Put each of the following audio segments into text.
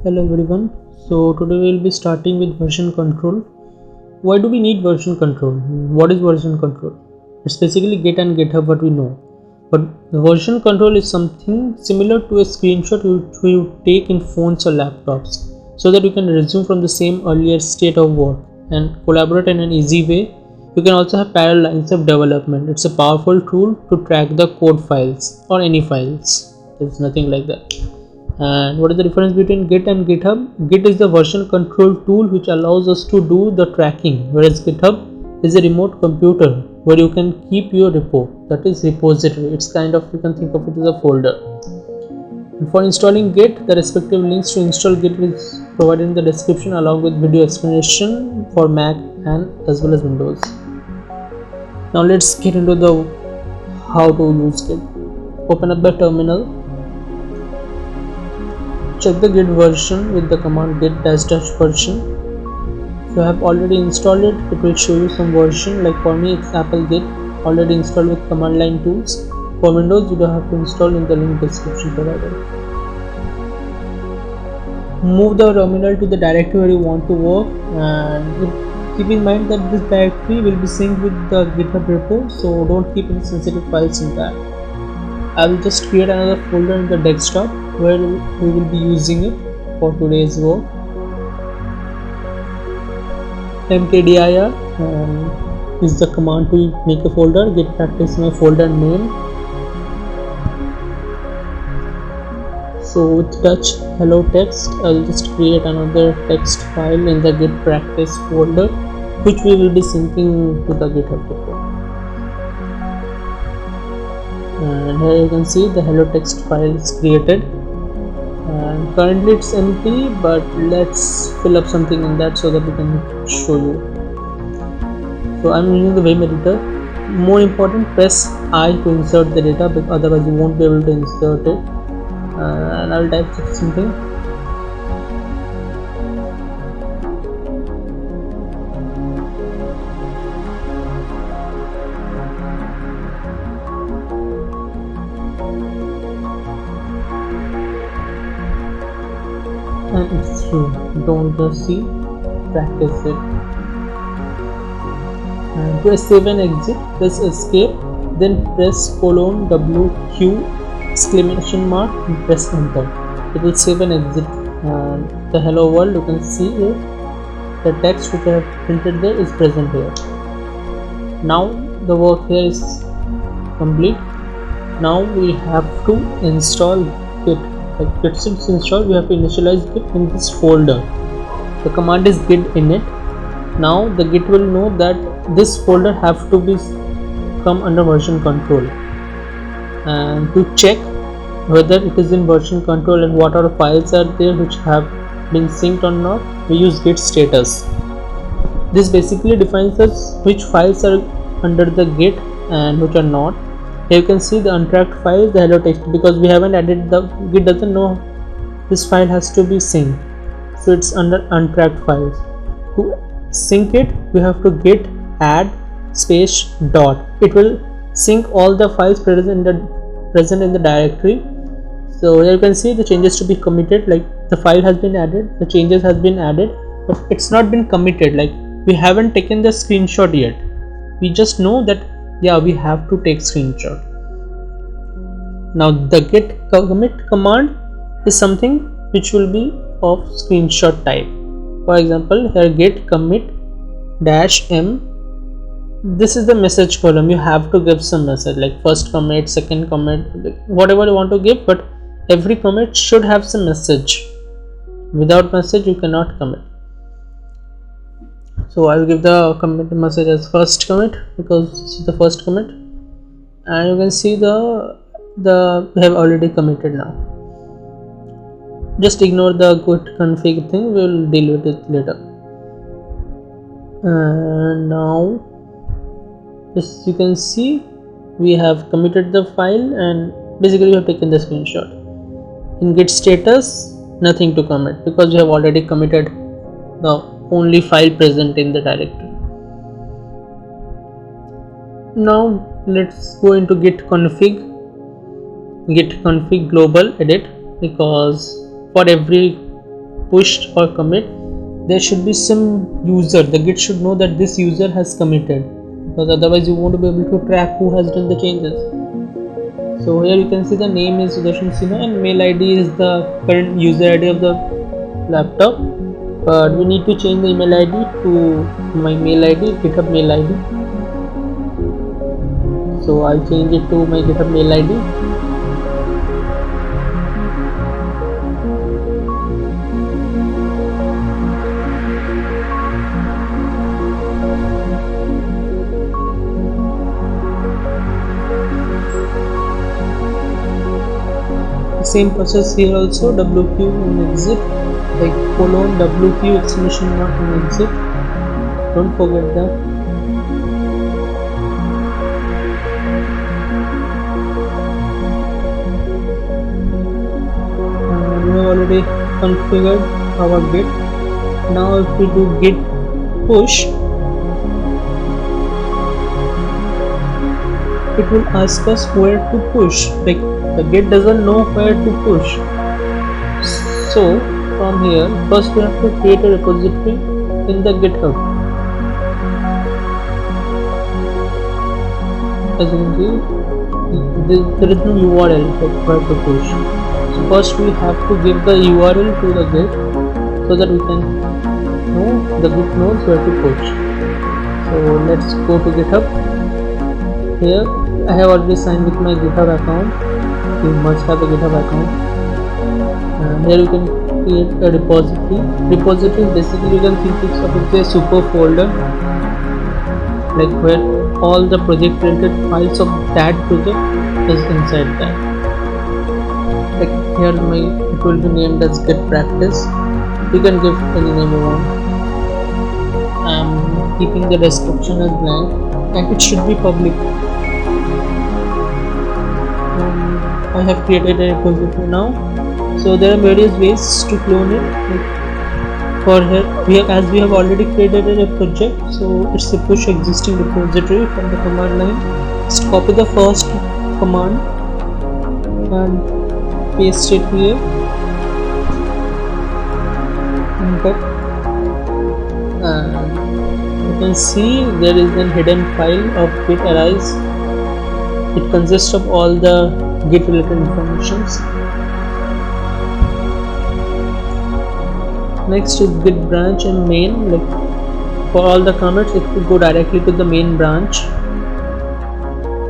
Hello everyone. So today we will be starting with version control. Why do we need version control? What is version control? It's basically Git and GitHub what we know. But the version control is something similar to a screenshot which you take in phones or laptops so that you can resume from the same earlier state of work and collaborate in an easy way. You can also have parallel lines of development. It's a powerful tool to track the code files or any files. There's nothing like that. And what is the difference between Git and GitHub? Git is the version control tool which allows us to do the tracking, whereas GitHub is a remote computer where you can keep your repo, that is repository. It's kind of, you can think of it as a folder. And for installing Git, the respective links to install Git is provided in the description along with video explanation for Mac and as well as Windows. Now let's get into the how to use Git. Open up the terminal. Check the Git version with the command git -- version. If you have already installed it, it will show you some version. Like for me, it's Apple Git, already installed with command line tools. For Windows, you don't have to install in the link description provided. Move the terminal to the directory where you want to work, and keep in mind that this directory will be synced with the GitHub repo, so don't keep any sensitive files in that. I will just create another folder in the desktop where we will be using it for today's work. mkdir is the command to make a folder. Git practice my folder name. So with touch hello text, I will just create another text file in the git practice folder which we will be syncing to the GitHub repo. And here you can see the hello text file is created, and currently it's empty, but let's fill up something in that so that we can show you. So I'm using the Vim editor. More important, press I to insert the data, because otherwise you won't be able to insert it. And I'll type something. And it's true, don't just see, practice it. And to save and exit, press escape, then press :WQ exclamation mark and press enter. It will save and exit. And the hello world, you can see here the text which I have printed there is present here. Now the work here is complete. Now we have to install Git. Like Git since installed, we have to initialize Git in this folder. The command is git init. Now the Git will know that this folder have to be come under version control, and to check whether it is in version control and what are the files are there which have been synced or not, we use Git Status. This basically defines us which files are under the Git and which are not. Here you can see the untracked file, the hello text, because we haven't added the Git doesn't know this file has to be synced, so it's under untracked files. To sync it, we have to git add space dot. It will sync all the files present in the directory. So here you can see the changes to be committed, like the file has been added, the changes has been added, but it's not been committed. Like we haven't taken the screenshot yet. We just know that yeah, we have to take screenshot. Now the git commit command is something which will be of screenshot type. For example, here git commit -m. This is the message column. You have to give some message, like first commit, second commit, whatever you want to give, but every commit should have some message. Without message you cannot commit. So I'll give the commit message as first commit because this is the first commit, and you can see the we have already committed. Now just ignore the git config thing, we will deal with it later. And now as you can see, we have committed the file and basically we have taken the screenshot. In Git Status, nothing to commit because we have already committed the only file present in the directory. Now let's go into git config global edit, because for every pushed or commit, there should be some user. The Git should know that this user has committed, because otherwise you won't be able to track who has done the changes. So here you can see the name is Sudarshan Sinha and mail ID is the current user ID of the laptop, but we need to change the email ID to my mail ID, GitHub mail ID. So I'll change it to my GitHub mail ID. Same process here also, WQ and exit, like colon WQ exclamation mark and exit, don't forget that. We have already configured our Git. Now if we do Git push, it will ask us where to push. Like the Git doesn't know where to push. So from here, first we have to create a repository in the GitHub. As you can see, there is no URL like where to push. So first we have to give the URL to the Git so that we can know the Git knows where to push. So let's go to GitHub. Here I have already signed with my GitHub account. You must have a GitHub account. And here you can create a repository. Repository basically you can think of it as a super folder, like where all the project related files of that project is inside that. Like here it will be named as Git practice. You can give any name you want. I'm keeping the description as blank and it should be public. I have created a repository now. So there are various ways to clone it. Like for here, as we have already created a project, so it's a push existing repository from the command line. Just copy the first command and paste it here. Okay. And you can see there is a hidden file of Git arise. It consists of all the Git related informations. Next is Git branch and main. Like for all the commits, it will go directly to the main branch.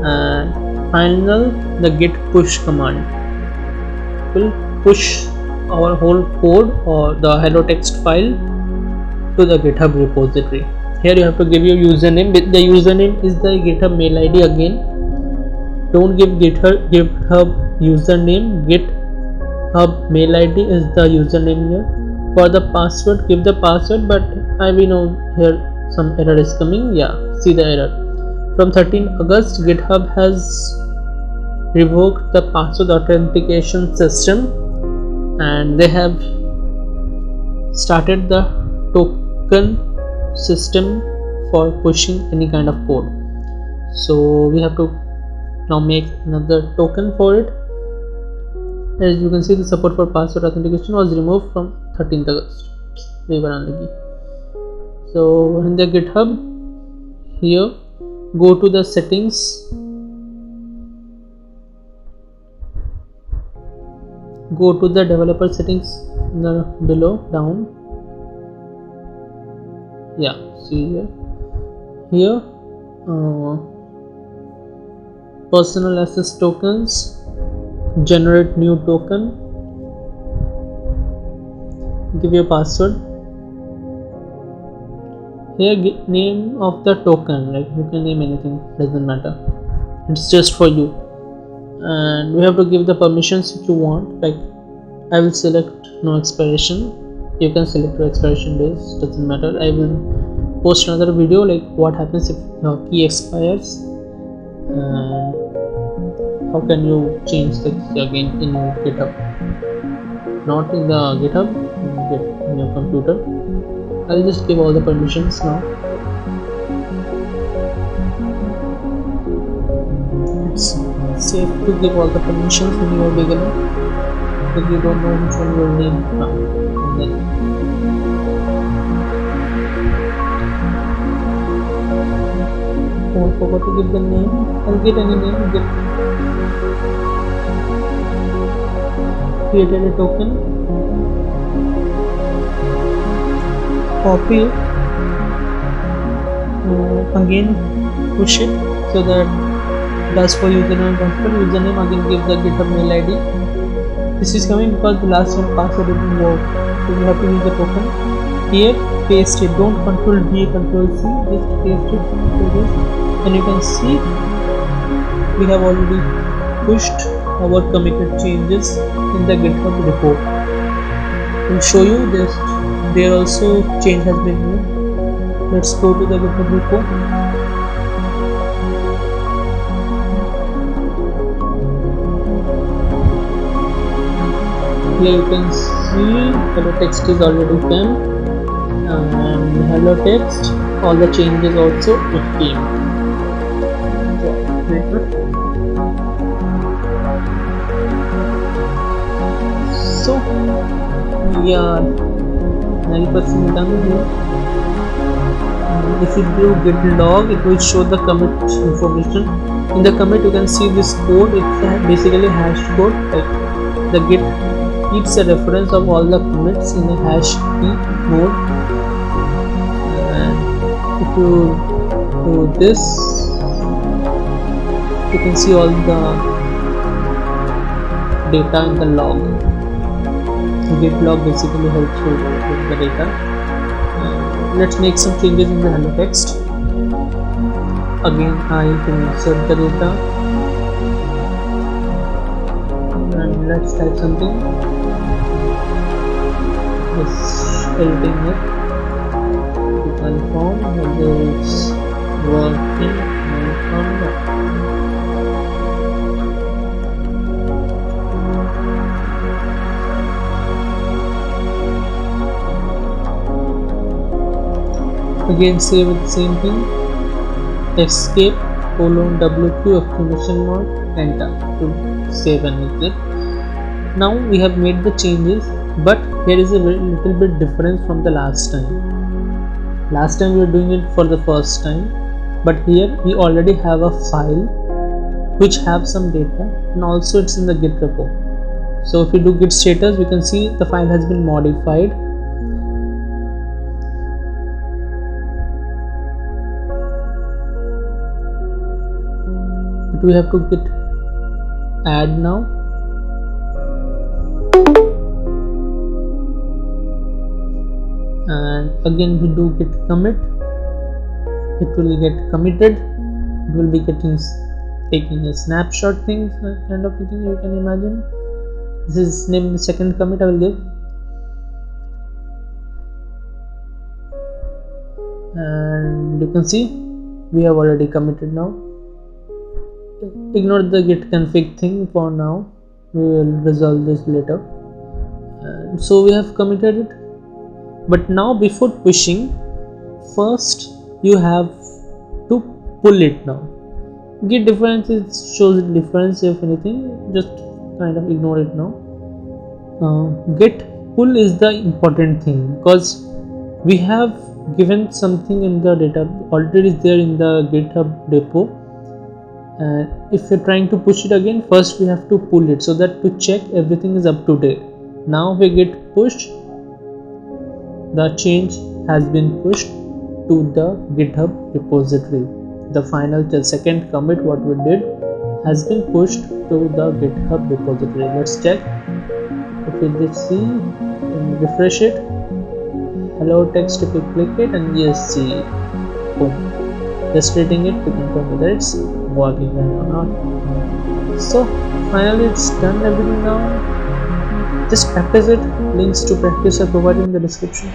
And final, the Git push command will push our whole code or the hello text file to the GitHub repository. Here you have to give your username. The username is the GitHub mail ID again. Don't give GitHub username. GitHub mail ID is the username here. For the password, give the password, but we know here some error is coming. Yeah, see the error. From 13 August, GitHub has revoked the password authentication system and they have started the token system for pushing any kind of code. So we have to now make another token for it. As you can see, the support for password authentication was removed from 13th August. We were unlucky. So in the GitHub, here go to the settings, go to the developer settings below down. Yeah, see here personal access tokens, generate new token, give your password. Here name of the token, like you can name anything, doesn't matter, it's just for you. And we have to give the permissions which you want. Like I will select no expiration, you can select your expiration days, doesn't matter. I will post another video like what happens if your key expires and how can you change the key again in GitHub, not in the GitHub, in your computer. I'll just give all the permissions now. It's safe to give all the permissions when you are beginning, because you don't know which one you will need now. And then Don't forget to give the name. I'll get any name. Get created a token. Copy it. Again push it so that does for username transfer. Username again give the GitHub mail ID. This is coming because the last time password didn't work, so you have to use the token. Here paste it. Don't control V, control C. Just paste it to this, and you can see we have already pushed our committed changes in the GitHub repo. I'll show you this. There also change has been made. Let's go to the GitHub repo. Here you can see hello text is already came, and hello text all the changes also it came. So we are 90% done here. If you do git log, it will show the commit information. In the commit you can see this code. It's basically hash code. Like the git keeps a reference of all the commits in a hash key mode, and if you do this you can see all the data in the log. Git log basically helps you with the data. Let's make some changes in the hello text. Again I can insert the data, and let's type something. Just editing it to confirm whether it's working or not. Again save it, the same thing. Escape :WQ !enter to save and exit. Now we have made the changes, but here is a little bit difference from the last time. Last time we were doing it for the first time, but here we already have a file which have some data, and also it's in the Git repo. So if we do Git status, we can see the file has been modified. But we have to git add now. And again we do git commit, it will get committed. It will be taking a snapshot thing, kind of thing you can imagine. This is named the second commit I will give, and you can see we have already committed now. Ignore the git config thing for now, we will resolve this later. And so we have committed it. But now before pushing, first you have to pull it now. Git difference shows difference, if anything, just kind of ignore it now. Git pull is the important thing, because we have given something in the data already is there in the GitHub repo, and if you're trying to push it again, first we have to pull it so that to check everything is up to date. Now we get pushed, the change has been pushed to the GitHub repository. The final, the second commit what we did has been pushed to the GitHub repository. Let's check. If we just see and refresh it, hello text, if you click it, and yes, see, boom, just reading it to confirm whether it's working or not. So finally it's done everything now. Just practice it. Links to practice are provided in the description.